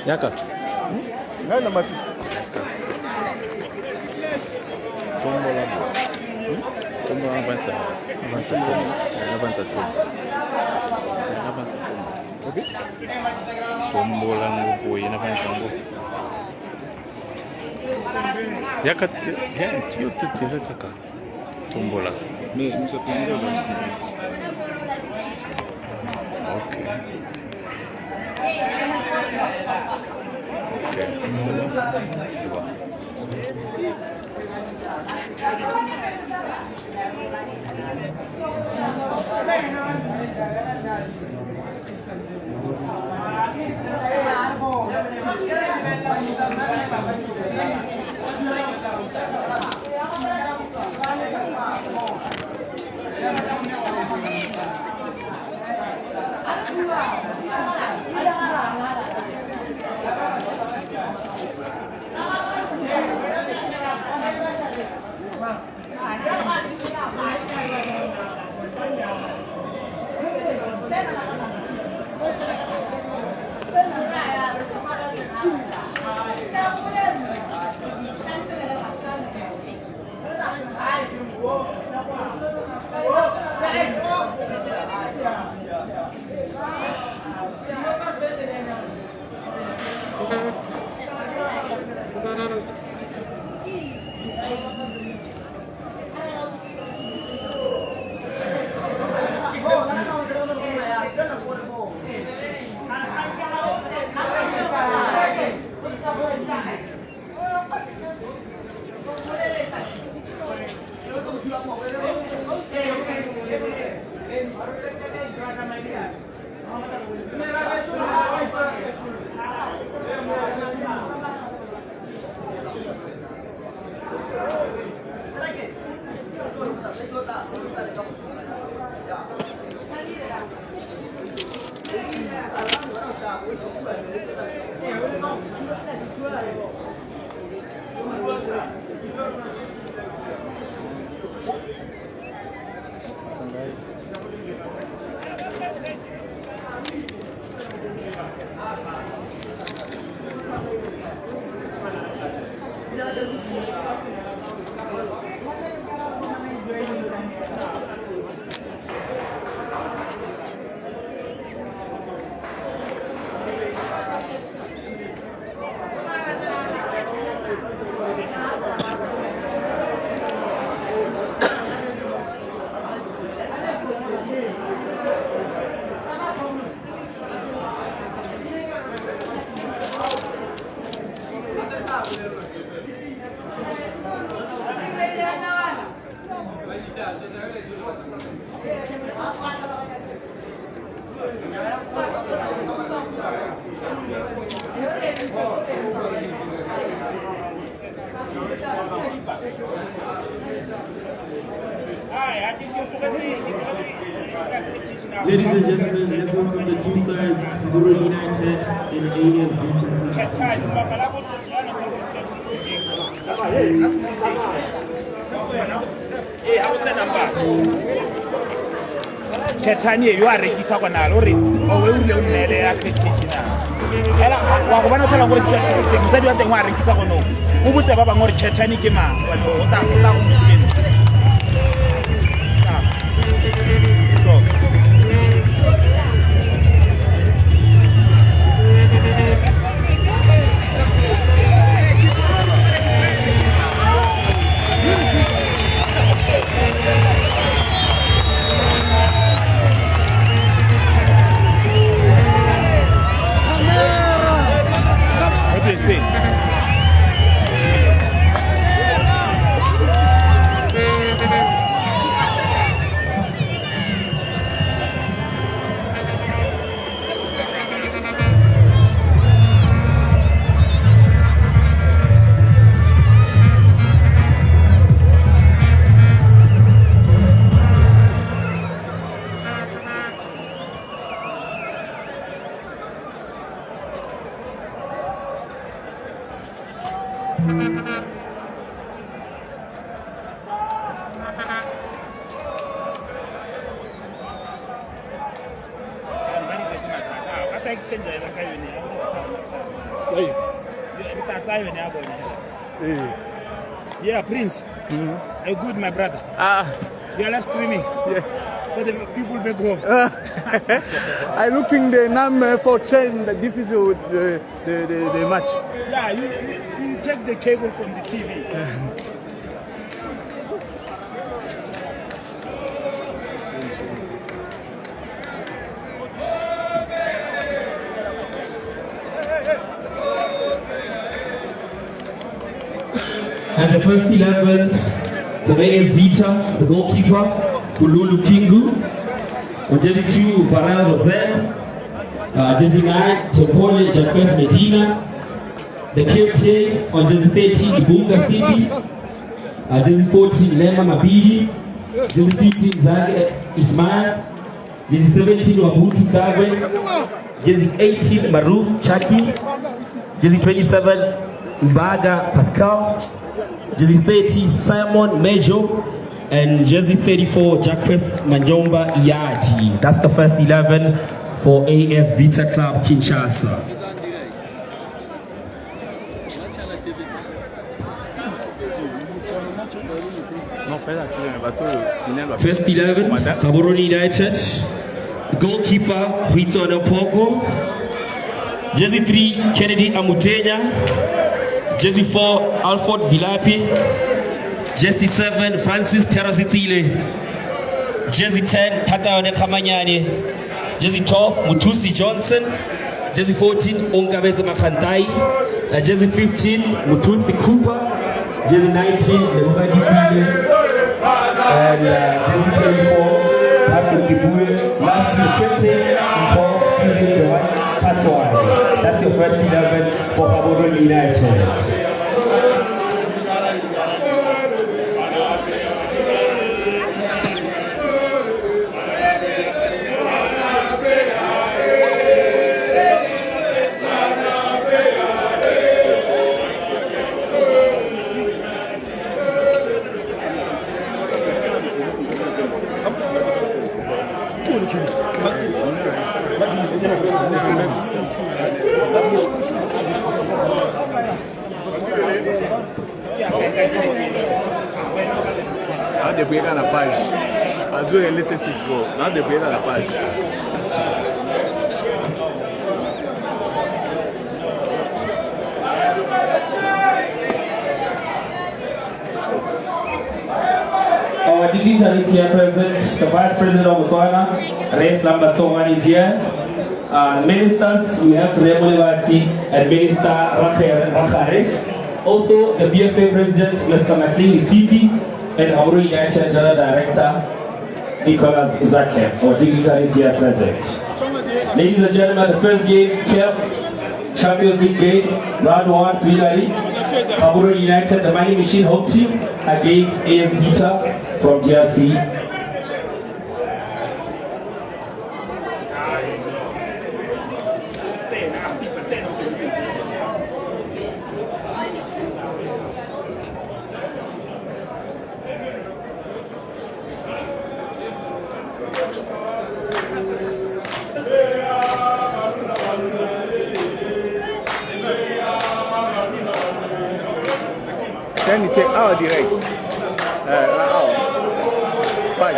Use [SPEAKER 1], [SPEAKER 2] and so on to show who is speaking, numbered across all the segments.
[SPEAKER 1] Yaka.
[SPEAKER 2] Ngana mati.
[SPEAKER 1] Tombola. Tombola banta. Banta chuma. Banta chuma. Banta chuma.
[SPEAKER 2] Okay.
[SPEAKER 1] Tombola ngupo ina banta ngupo. Yaka ya tio tio kaka. Tombola.
[SPEAKER 2] Mais nous appelons
[SPEAKER 1] Okay. Ok, c'est bon. C'est bon.
[SPEAKER 3] Ladies and gentlemen, this one from the two sides, Guru United in Alien Future.
[SPEAKER 4] Ketani you are rekisa kwa na lori owe ule unele accreditation hela wa go bana tla go tsetse mosadi wa teng wa rekisa go no o botse ba bangwe re Ketani ke ma wa no o ta go mosebetsi so Ata exchange la ka yone.
[SPEAKER 2] Hey.
[SPEAKER 4] Mtatsa yone ya bona.
[SPEAKER 2] Hey.
[SPEAKER 4] Yeah, Prince. A good, my brother. You are live streaming.
[SPEAKER 5] Yeah.
[SPEAKER 4] For the people back home.
[SPEAKER 5] I'm looking the number for change the diffusion with the match.
[SPEAKER 4] Yeah, you take the cable from the TV.
[SPEAKER 3] And the first 11 for AS Vita, the goalkeeper, Kululu Kingu. On jersey 2, Varela Rosen. Jersey 9, Topole Jacques Medina. The captain on jersey 13, Ibunga City. Jersey 14, Lema Mabidi. Jersey 15, Zage Ismail. Jersey 17, Wabutu Kagwe. Jersey 18, Maruf Chaki. Jersey 27, Mbaga Pascal. Jersey 30, Simon Mejo. And jersey 34, Jacques Manjomba Iyaji. That's the first 11 for AS Vita Club Kinshasa. First 11, Gaborone United. Goalkeeper, Huito Adapoko. Jersey 3, Kennedy Amutenya. Jersey 4, Alfred Vilapi. Jersey 7, Francis Terrazitile. Jersey 10, Tataone Kamanyane. Jersey 12, Mutusi Johnson. Jersey 14, Ongabeza Makantai. Jersey 15, Mutusi Cooper. Jersey 19, Lebadi Pile. And jersey 24, Patrick Kibuye. Lastly, the captain, Paul Steven Joy Katwai. That's your first 11 for Gaborone United.
[SPEAKER 5] Now they break on a page. As well, let it go. Now they break on a page.
[SPEAKER 3] Our dignitary is here present. The Vice President of Botswana, Reis Lambatsoman, is here. Ministers, we have Remo Levati and Minister Rakhare. Also, the BFA President, Mr. McLean Chiti, and our United General Director, Nicholas Zake. Our dignitary is here present. Ladies and gentlemen, the first game, KEF Champions League game, round 1 preliminary. Gaborone United, the Mining Machine home team against AS Vita from DRC.
[SPEAKER 5] Then you take out direct. Out. Five.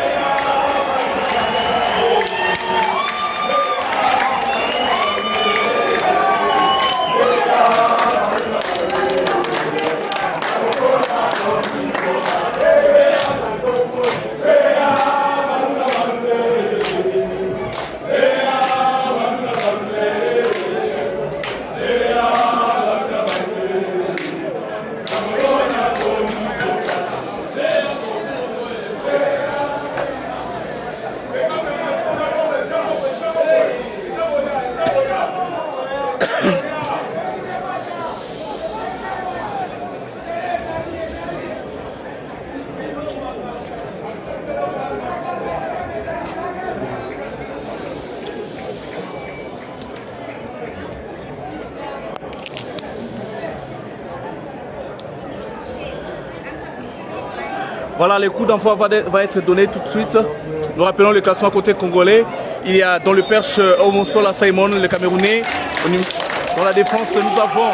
[SPEAKER 5] Voilà, le coup d'envoi va être donné tout de suite.
[SPEAKER 6] Nous rappelons le classement côté congolais. Il y a dans le perche Omonsola Simon, le Camerounais. Dans la défense, nous avons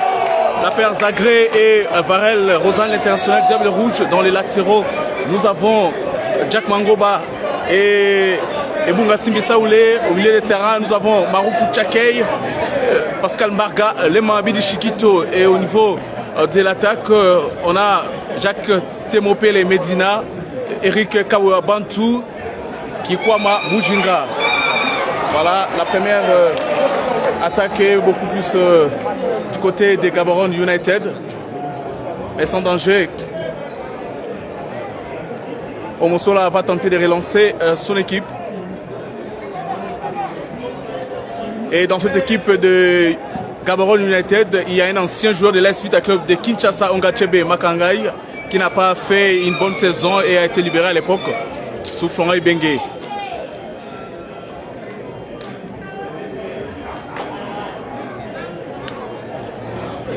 [SPEAKER 6] la paire Zagré et Varel Rosan, l'international Diable Rouge. Dans les latéraux, nous avons Jack Mangoba et Bunga Simbi Saoulé. Au milieu des terrains, nous avons Maroufou Tchakei, Pascal Marga, Lema Abidi Chiquito. Et au niveau de l'attaque, on a Jacques Temopele Medina, Eric Kawa Bantou, Kikwama Mujinga. Voilà la première attaque est beaucoup plus du côté des Gaborone United. Et sans danger, Omosola va tenter de relancer son équipe. Et dans cette équipe de Gaborone United, il y a un ancien joueur de l'AS Vita Club de Kinshasa, Ongachebe Makangai, qui n'a pas fait une bonne saison et a été libéré à l'époque sous Florent Ibenge.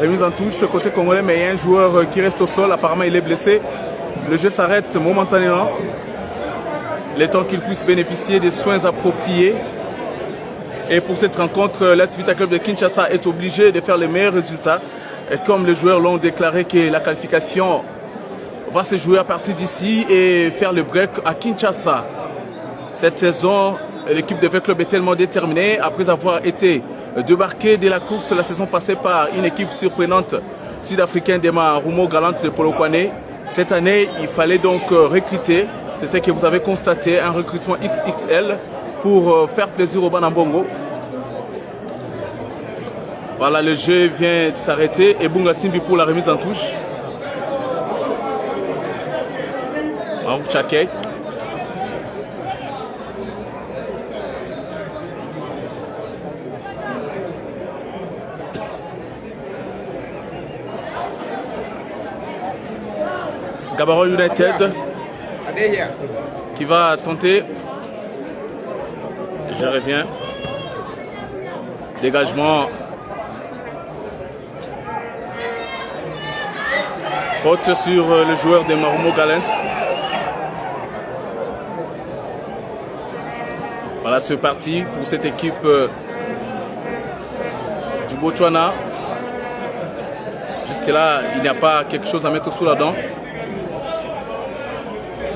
[SPEAKER 6] Remise en touche côté congolais, mais il y a un joueur qui reste au sol. Apparemment, il est blessé. Le jeu s'arrête momentanément. Le temps qu'il puisse bénéficier des soins appropriés. Et pour cette rencontre, l'AS Vita Club de Kinshasa est obligé de faire les meilleurs résultats. Et comme les joueurs l'ont déclaré que la qualification va se jouer à partir d'ici et faire le break à Kinshasa. Cette saison, l'équipe de Vita Club est tellement déterminée après avoir été débarqué de la course la saison passée par une équipe surprenante sud-africaine des Marumo Galante de Polokwane. Cette année, il fallait donc recruter. C'est ce que vous avez constaté, un recrutement XXL pour faire plaisir au Banambongo. Voilà, le jeu vient de s'arrêter et Bunga Simbi pour la remise en touche. Marouf Tchakei. Gaborone United qui va tenter. Je reviens. Dégagement. Faute sur le joueur de Marumo Galante. Voilà, c'est parti pour cette équipe du Botswana. Jusque-là, il n'y a pas quelque chose à mettre sous la dent.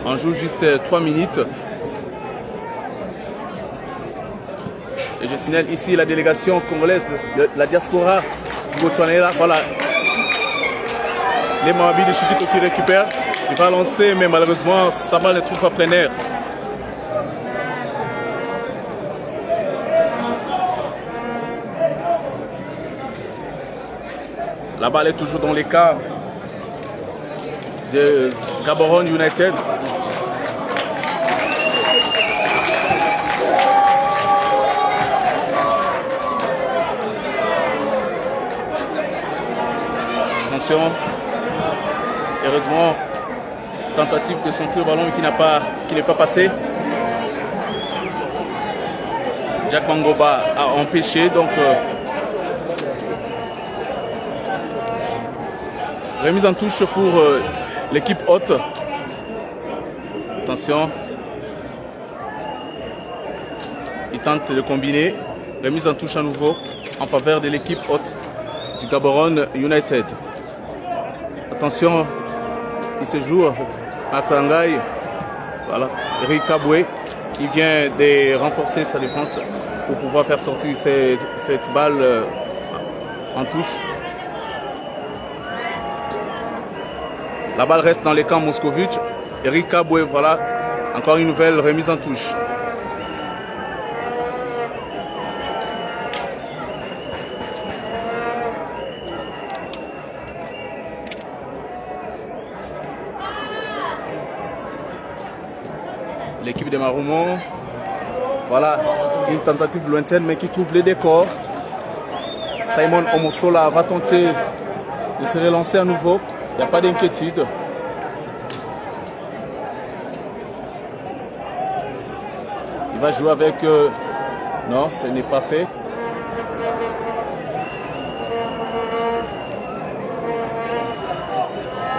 [SPEAKER 6] On joue juste 3 minutes. Et je signale ici la délégation congolaise, la diaspora du Botswana. Voilà. Les Moabi de Chiquito qui récupère. Il va lancer, mais malheureusement, sa balle ne trouve pas plein air. La balle est toujours dans les cas de Gaborone United. Attention. Heureusement, tentative de centrer le ballon qui n'est pas passé. Jack Mangoba a empêché, donc remise en touche pour l'équipe haute. Attention. Il tente de combiner. Remise en touche à nouveau en faveur de l'équipe haute du Gaborone United. Attention, il se joue à Kangai. Voilà, Eric Kabwe qui vient de renforcer sa défense pour pouvoir faire sortir cette balle en touche. La balle reste dans les camps Moscovitch. Eric Kabwe, voilà, encore une nouvelle remise en touche. L'équipe de Marumo, voilà, une tentative lointaine mais qui trouve les décors. Simon Omosola va tenter de se relancer à nouveau. Il n'y a pas d'inquiétude. Il va jouer avec... Non, ce n'est pas fait.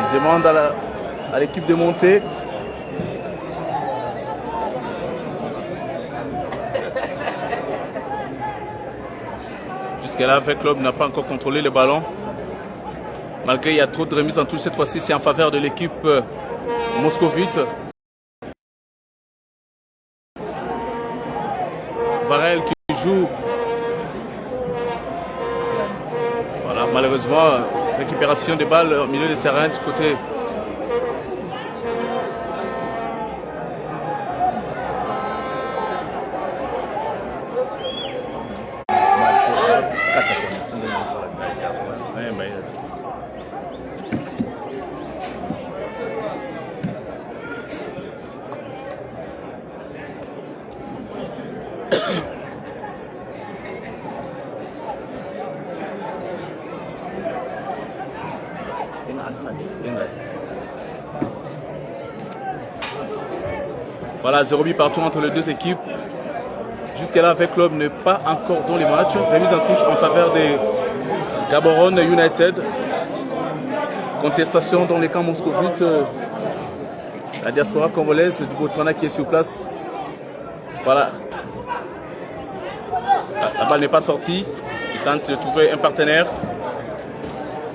[SPEAKER 6] Il demande à l'équipe de monter. Jusqu'à là, avec Club n'a pas encore contrôlé le ballon. Malgré il y a trop de remises en touche, cette fois-ci c'est en faveur de l'équipe moscovite. Varel qui joue. Voilà, malheureusement, récupération des balles au milieu du terrain du côté. Voilà, 0 but partout entre les deux équipes. Jusqu'à là, avec Club n'est pas encore dans les matchs. Remise en touche en faveur des Gaborone United. Contestation dans les camps moscovites. La diaspora congolaise du Botswana qui est sur place. Voilà. La balle n'est pas sortie. Il tente de trouver un partenaire.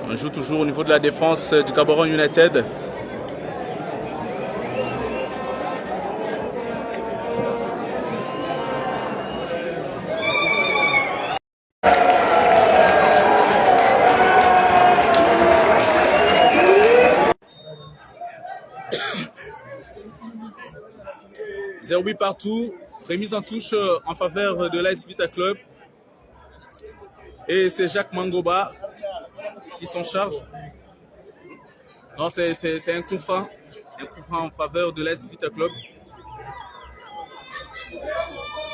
[SPEAKER 6] On joue toujours au niveau de la défense du Gaborone United. Zéro but partout, remise en touche en faveur de l'AS Vita Club. Et c'est Jacques Mangoba qui s'en charge. Non, c'est un coup franc en faveur de l'AS Vita Club.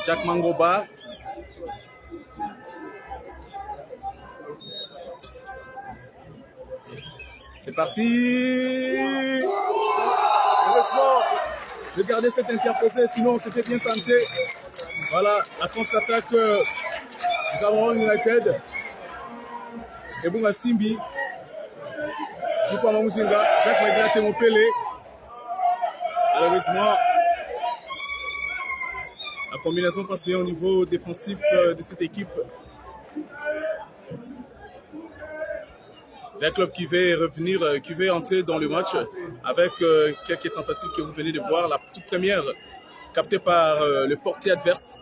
[SPEAKER 6] Jacques Mangoba. C'est parti. Heureusement. De garder cette interposée, sinon c'était bien tenté. Voilà, la contre-attaque du Gaborone United. Et Bunga Simbi. Kikwa Muzinga, Jacques Medina Temopele. Malheureusement, la combinaison passe bien au niveau défensif de cette équipe. Un club qui veut revenir, qui veut entrer dans le match avec quelques tentatives que vous venez de voir. La toute première captée par le portier adverse.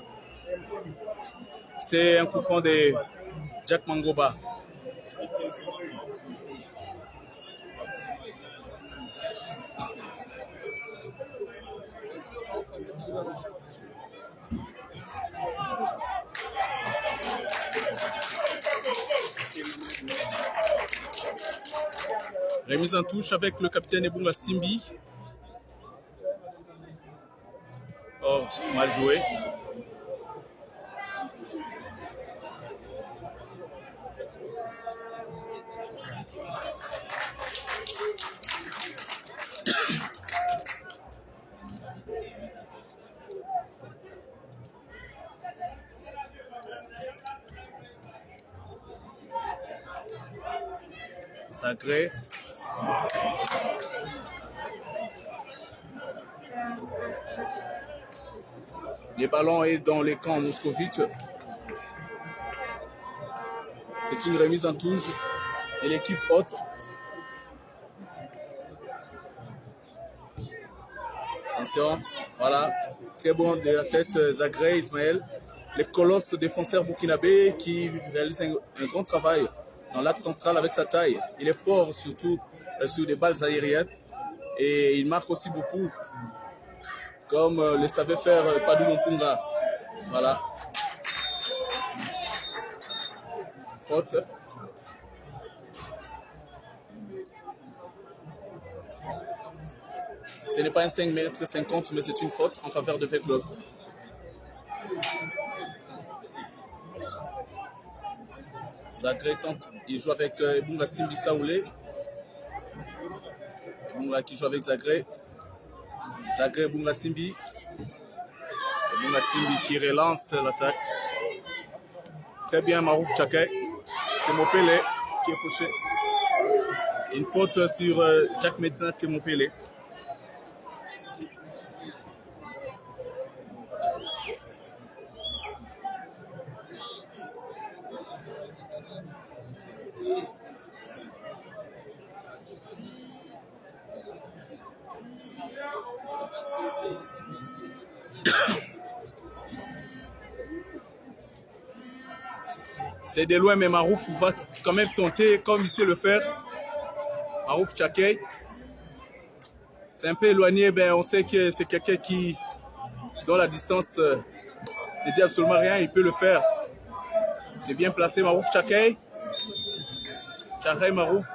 [SPEAKER 6] C'était un coup franc de Jack Mangoba. Remise en touche avec le capitaine Ebunga Simbi. Oh, mal joué. Sacré. Le ballon est dans les camps moscovites. C'est une remise en touche et l'équipe haute. Attention, voilà, très bon de la tête Zagré Ismaël. Les colosses défenseurs burkinabés qui réalisent un grand travail dans l'axe central avec sa taille. Il est fort surtout sur des balles aériennes et il marque aussi beaucoup, comme le savait faire Padou Mpunga. Voilà. Faute. Ce n'est pas un 5,50 m, mais c'est une faute en faveur de V-Club. Zagré tente, il joue avec Ebunga Simbi Saoulé. Ebunga qui joue avec Zagré. Zagré, Ebunga Simbi. Ebunga Simbi qui relance l'attaque. Très bien, Marouf Tchake. Temopele qui est fauché. Une faute sur Jack Medina Temopele. C'est de loin, mais Marouf va quand même tenter comme il sait le faire. Marouf Tchakay. C'est un peu éloigné, ben on sait que c'est quelqu'un qui, dans la distance, ne dit absolument rien, il peut le faire. C'est bien placé, Marouf Tchakay. Tchakay Marouf.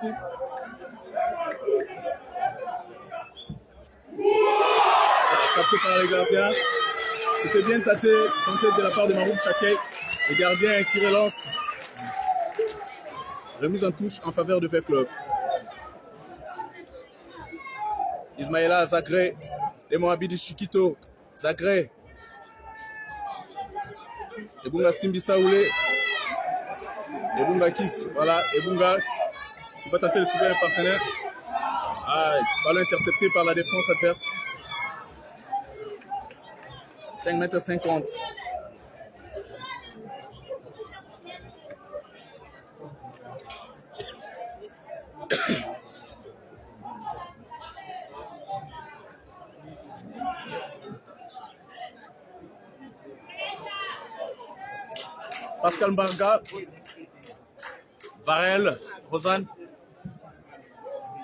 [SPEAKER 6] Capté par les gardiens. C'était bien tenté de la part de Marouf Tchakay. Le gardien qui relance. Remise en touche en faveur de V Club. Ismaïla Zagré. Les Moabidi Chiquito. Zagré. Ebunga Simbi Saoulé. Ebunga Kiss. Voilà, Ebunga qui va tenter de trouver un partenaire. Ballon intercepté par la défense adverse. 5,50 m. Pascal Mbarga, Varel, Rosanne.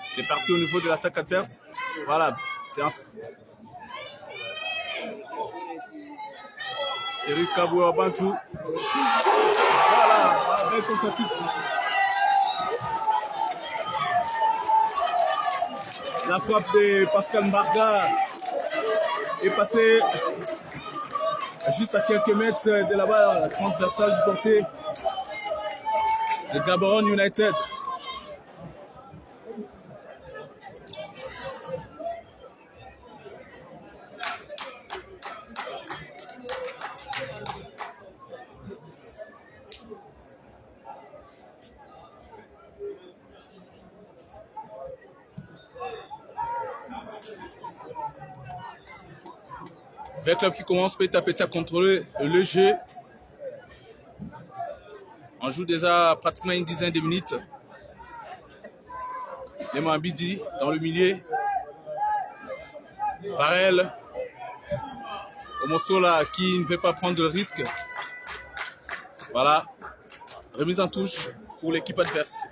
[SPEAKER 6] C'est parti au niveau de l'attaque adverse. Voilà, c'est entre. Eric Kabou Bantou. Voilà, belle tentative. La frappe de Pascal Mbarga est passée juste à quelques mètres de la barre transversale du portier de Gaborone United. Le club qui commence petit à petit à contrôler le jeu. On joue déjà pratiquement une dizaine de minutes. Les Mambidi dans le milieu. Varel. Omosola qui ne veut pas prendre de risque. Voilà. Remise en touche pour l'équipe adverse.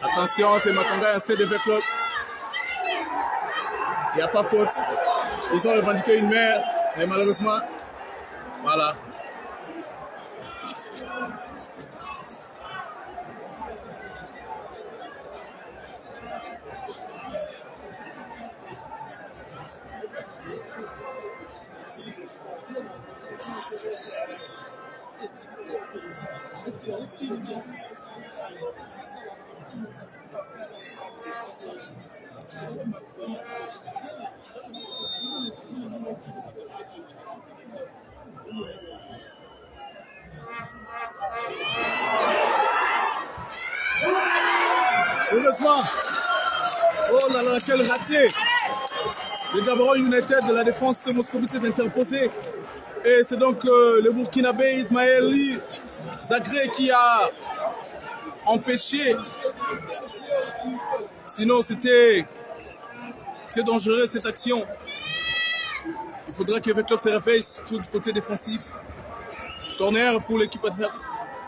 [SPEAKER 6] Attention, c'est Makanga, un CDV Club. Il n'y a pas faute. Ils ont revendiqué une main, mais malheureusement, voilà. Heureusement, oh là là, quel raté! Le Gaborone United de la défense moscovite est interposé. Et c'est donc le Burkinabé Ismaïli Zagré qui a empêché. Sinon, c'était très dangereux cette action. Il faudra que le club se réveille surtout du côté défensif. Corner pour l'équipe adverse.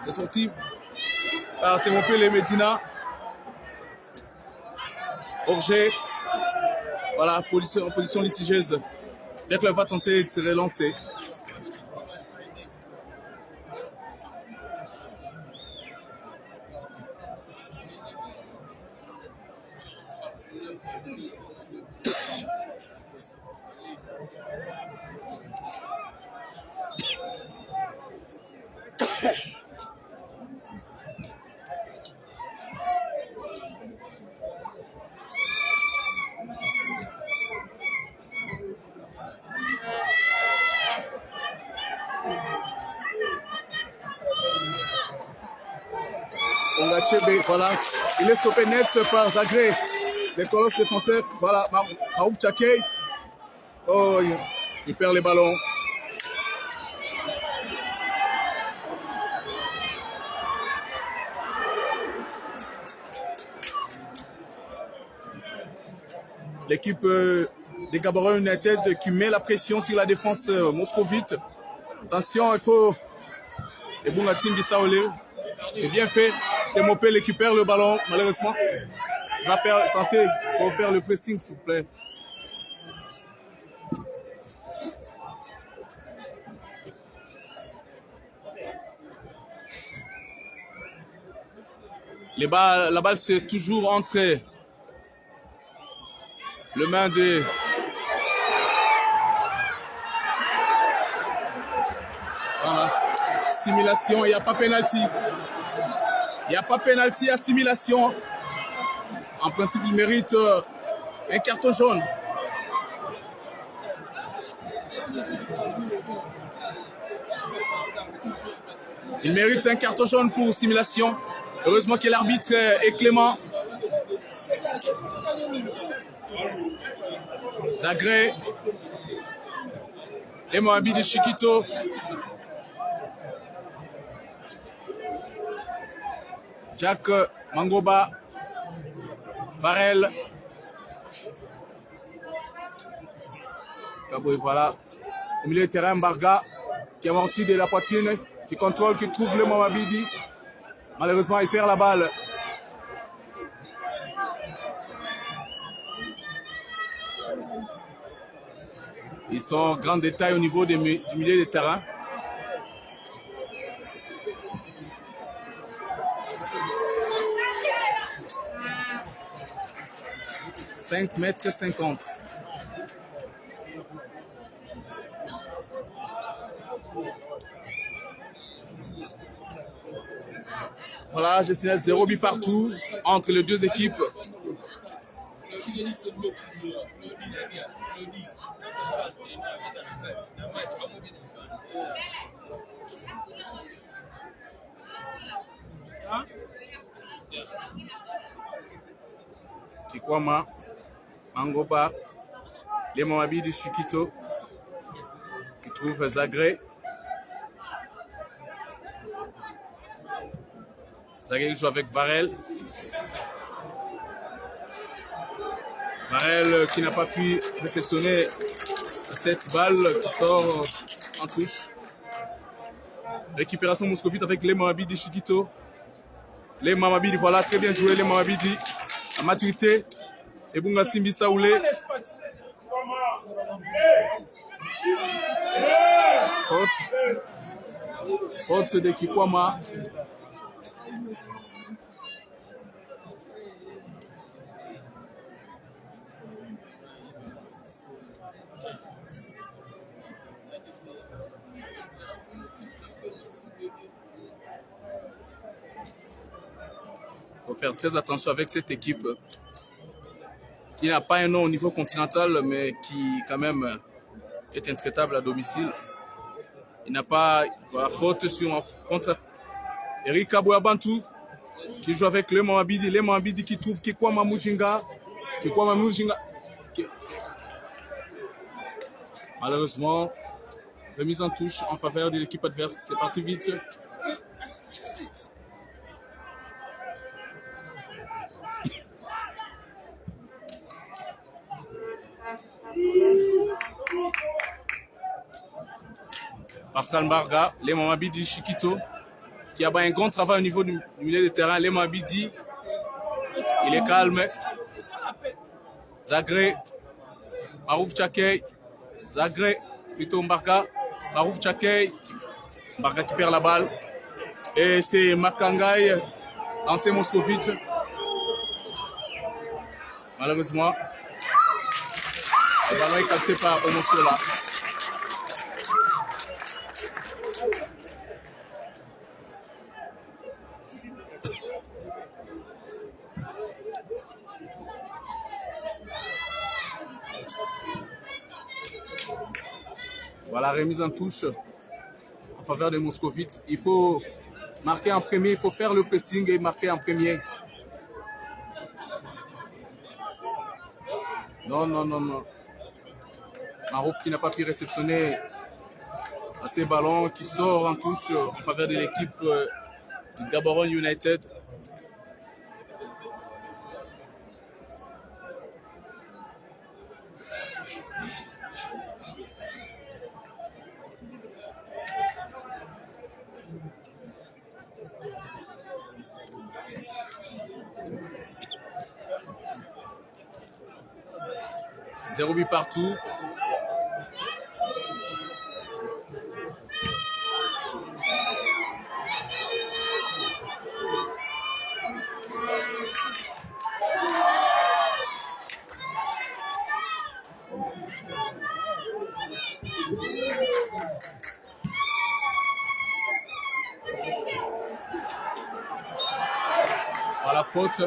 [SPEAKER 6] C'est sorti par Thémopé Medina. Orgé. Voilà, en position litigieuse. Le club va tenter de se relancer. Ongachebe, voilà. Il est stoppé net par Zagré. Les colosses défenseurs, voilà. Marouf Tchakei. Oh, il perd les ballons. L'équipe des Gaborone United qui met la pression sur la défense moscovite. Attention, il faut... Et Bungatim Bissaolé, c'est bien fait. Temopé récupère le ballon, malheureusement. Il va tenter, il faut faire le pressing, s'il vous plaît. La balle, c'est toujours entre le main de... Voilà. Simulation, il n'y a pas pénalty. Il n'y a pas pénalty, assimilation. En principe, il mérite un carton jaune. Il mérite un carton jaune pour simulation. Heureusement que l'arbitre est clément. Zagré. Les Moabis de Chiquito. Jack Mangoba. Varel. Voilà. Au milieu de terrain, Barga qui amortit de la poitrine, qui contrôle, qui trouve le Moabidi. Malheureusement, il perd la balle. Ils sont en grand détail au niveau du milieu de terrain. « 5,50 m. Voilà, je signale 0 but partout entre les deux équipes. Kikwama, Mangoba, les Moabis de Chiquito qui trouvent Zagré. Zagré joue avec Varel. Varel qui n'a pas pu réceptionner cette balle qui sort en touche. Récupération moscovite avec les Moabis de Chiquito. Les Moabis, voilà, très bien joué les Moabis. La maturité. Et Bunga Simbi Saoulé. Faute de Kikwama. Il faut faire très attention avec cette équipe qui n'a pas un nom au niveau continental, mais qui quand même est intraitable à domicile. Il n'a pas la faute contre Eric Abouabantou qui joue avec les Moabidi. Les Moabidi qui trouvent Kikwama Mujinga. Malheureusement, remise en touche en faveur de l'équipe adverse. C'est parti vite. Pascal Mbarga, les Moabidi Chiquito, qui a un grand travail au niveau du milieu de terrain. Les Moabidi, il est calme. Zagré, Marouf Tchakei, Zagré, plutôt Mbarga, Marouf Tchakei, Mbarga qui perd la balle. Et c'est Makangaï, ancien moscovite. Malheureusement, le ballon est capté par Omosola. Voilà, remise en touche en faveur des moscovites. Il faut Marquer en premier, il faut faire le pressing et marquer en premier. Non, non, non, non. Marouf qui n'a pas pu réceptionner ces ballons, qui sort en touche en faveur de l'équipe du Gaborone United. Zéro but partout. À la faute.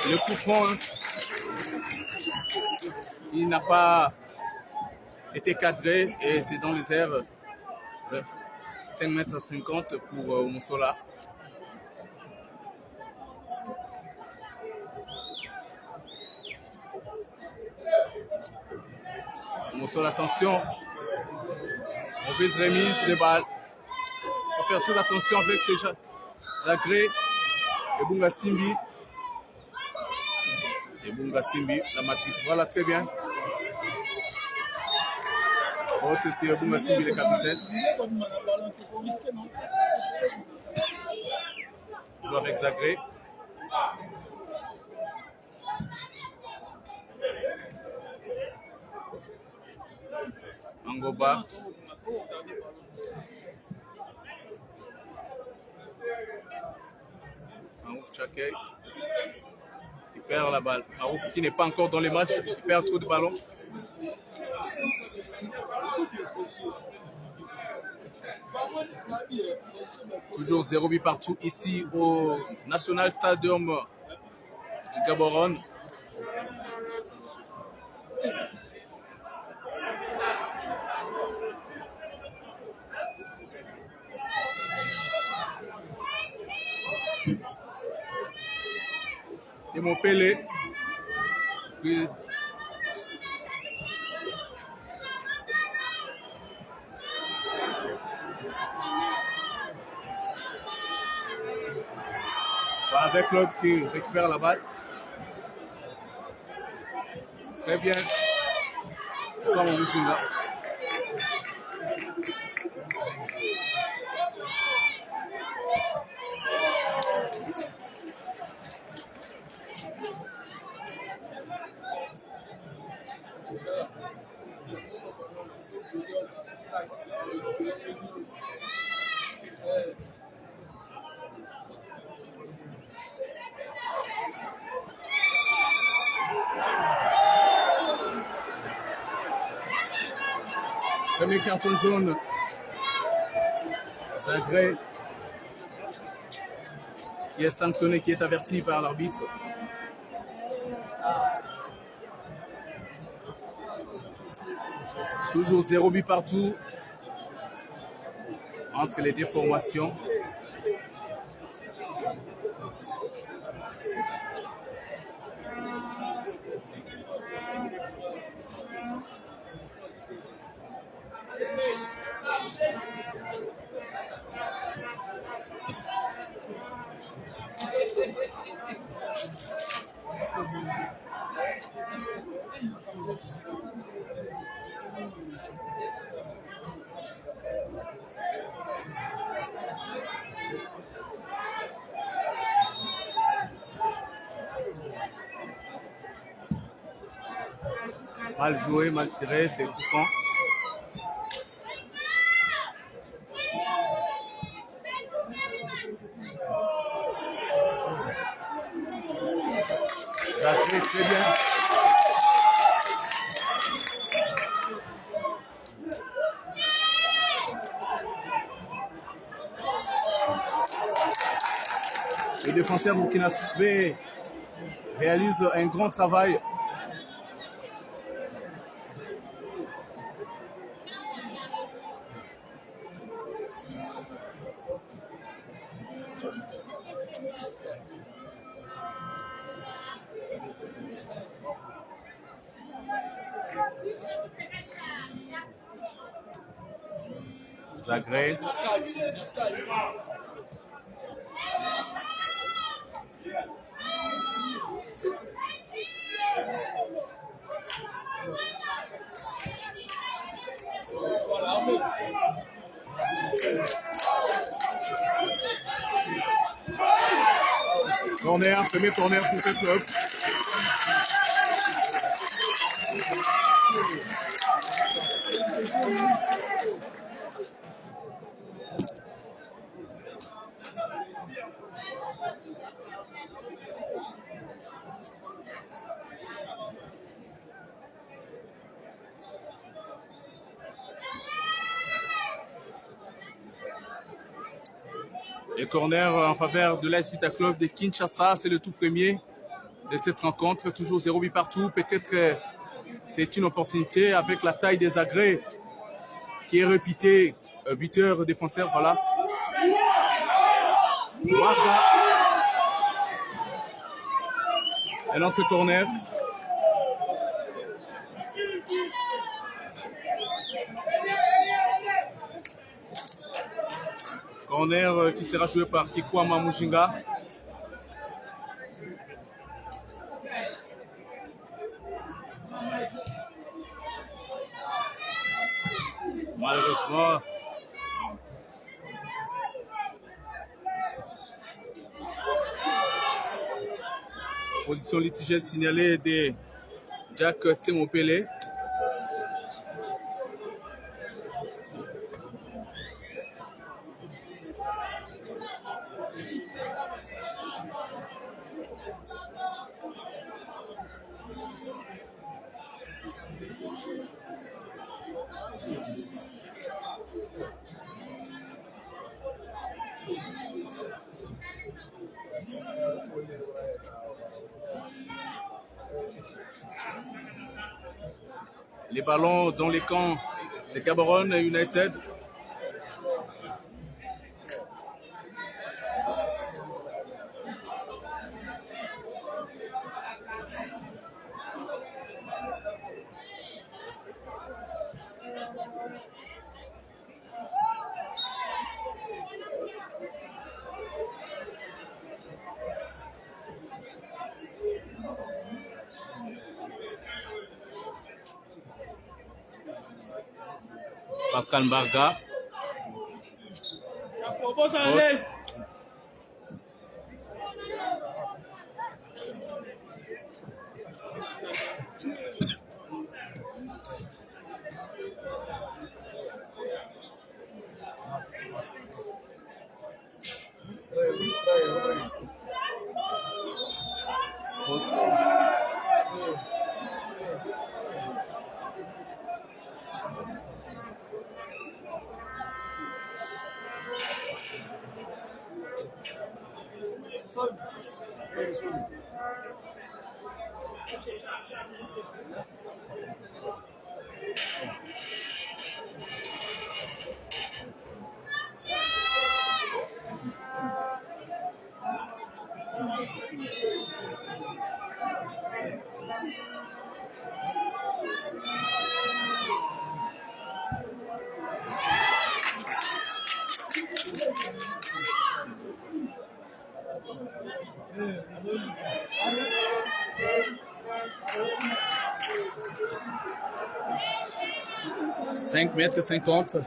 [SPEAKER 6] Le coup franc, hein, il n'a pas été cadré et c'est dans les airs. 5,50 m pour Moussola. Moussola, attention. Mauvaise remise de balle. Il faut faire très attention avec ces Zagré et Bunga Simbi. Et Bunga Simbi, la matrice. Voilà, très bien. Faute sur Bunga Simbi, le capitaine. Joue avec Zagré. Angoba. Marouf Tchakey. Il perd la balle. Marouf qui n'est pas encore dans les matchs. Il perd trop de ballons. Toujours 0 but partout ici au National Stadium du Gaborone. Et mon Pelé. Puis, avec l'autre qui récupère la balle. Très bien. Comme on dit là. Premier carton jaune. Zagré qui est sanctionné, qui est averti par l'arbitre. Toujours 0 but partout entre les deux formations. Mal joué, mal tiré, c'est coup franc. Zagré très bien. Les défenseurs burkinabés réalisent un grand travail. Zagré. Corner, premier corner pour ce club. Et corner en faveur de l'AS Vita Club de Kinshasa, c'est le tout premier de cette rencontre. Toujours 0-8 partout. Peut-être c'est une opportunité avec la taille des agrès qui est répété, buteur, défenseur, voilà. Warga. Un autre corner. Corner qui sera joué par Kikwama Mujinga. Malheureusement, position litigieuse signalée de Jack Temopele. Les ballons dans les camps de Gaborone United. Pascal Mbarga. Faute. « 5,50 m.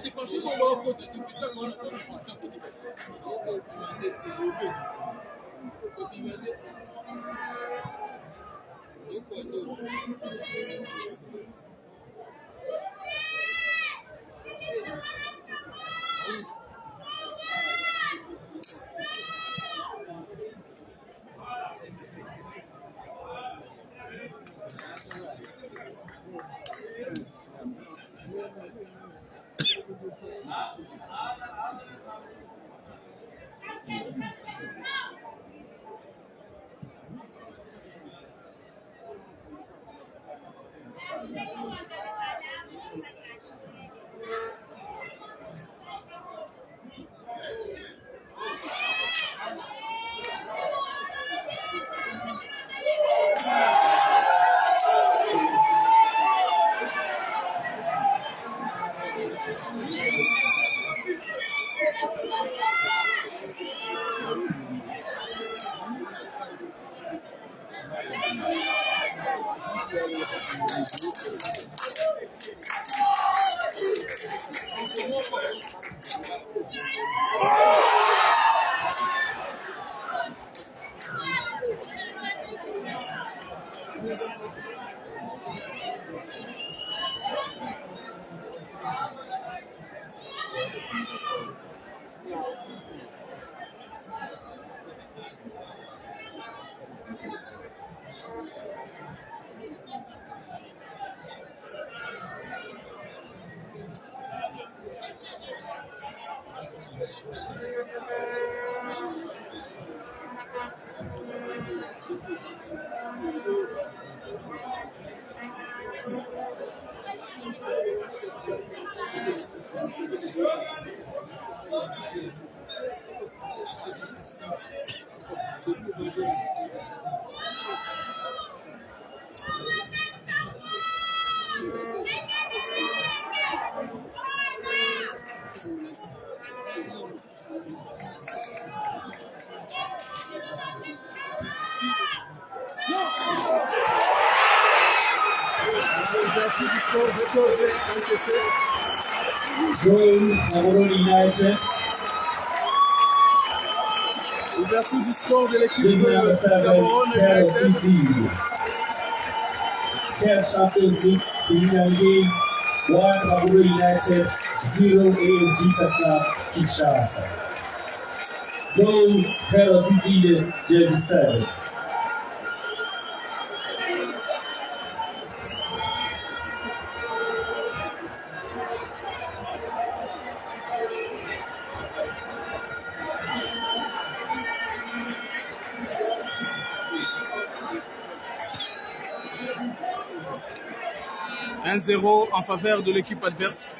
[SPEAKER 7] C'est passé pour voir côté du putain qu'on a côté
[SPEAKER 6] Ouverture du score de l'équipe de Gaborone United.
[SPEAKER 3] Champions League, United, Gaborone United. 0 AS Vita Club Kinshasa. Goal, Carlos Ivide, jersey 7.
[SPEAKER 6] Un 0 en faveur de l'équipe adverse.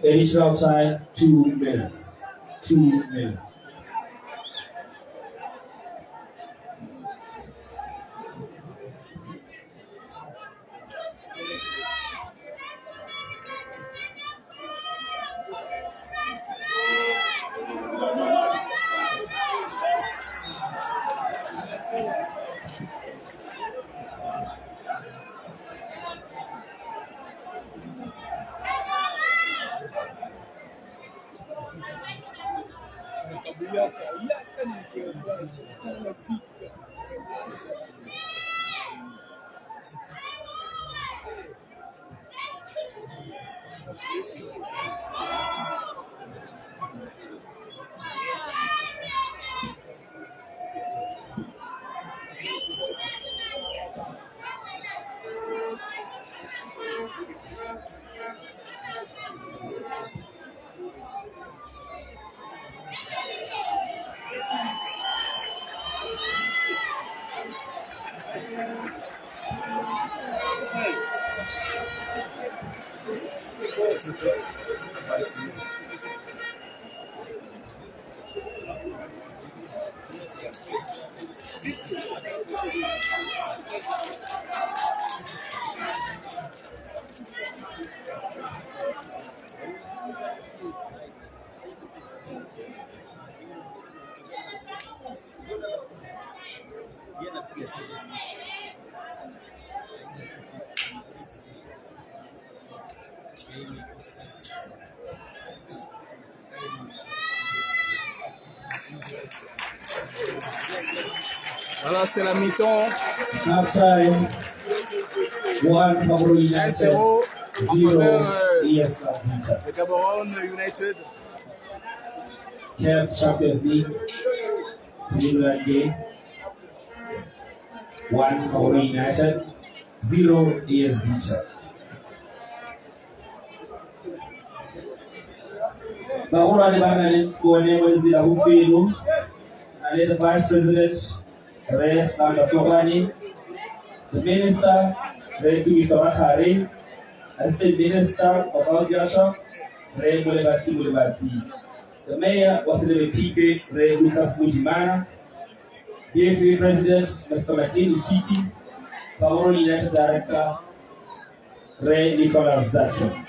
[SPEAKER 3] Additional time, 2 minutes. 2 minutes.
[SPEAKER 6] Voilà, c'est la mi-temps.
[SPEAKER 3] Half time. 1 Cameroon United.
[SPEAKER 6] 1-0 en
[SPEAKER 3] 0
[SPEAKER 6] faveur
[SPEAKER 3] ES Vita.
[SPEAKER 6] de Gaborone United.
[SPEAKER 3] CAF Champions League. Similar game. 1 Cameroon United. 0 ES Vita. Bahura Libanale kuone mwezi la hupilu. And the Vice President, Res Langatobani, the Minister, Reku Isamatari, Assistant Minister of Algasha, Ray Mulebati. The Mayor was the Pipe, Ray Lucas Mujimana, DFA President, Mr. Martin Uchipi, Cameroon United Director, Ray Nicholas Zacho.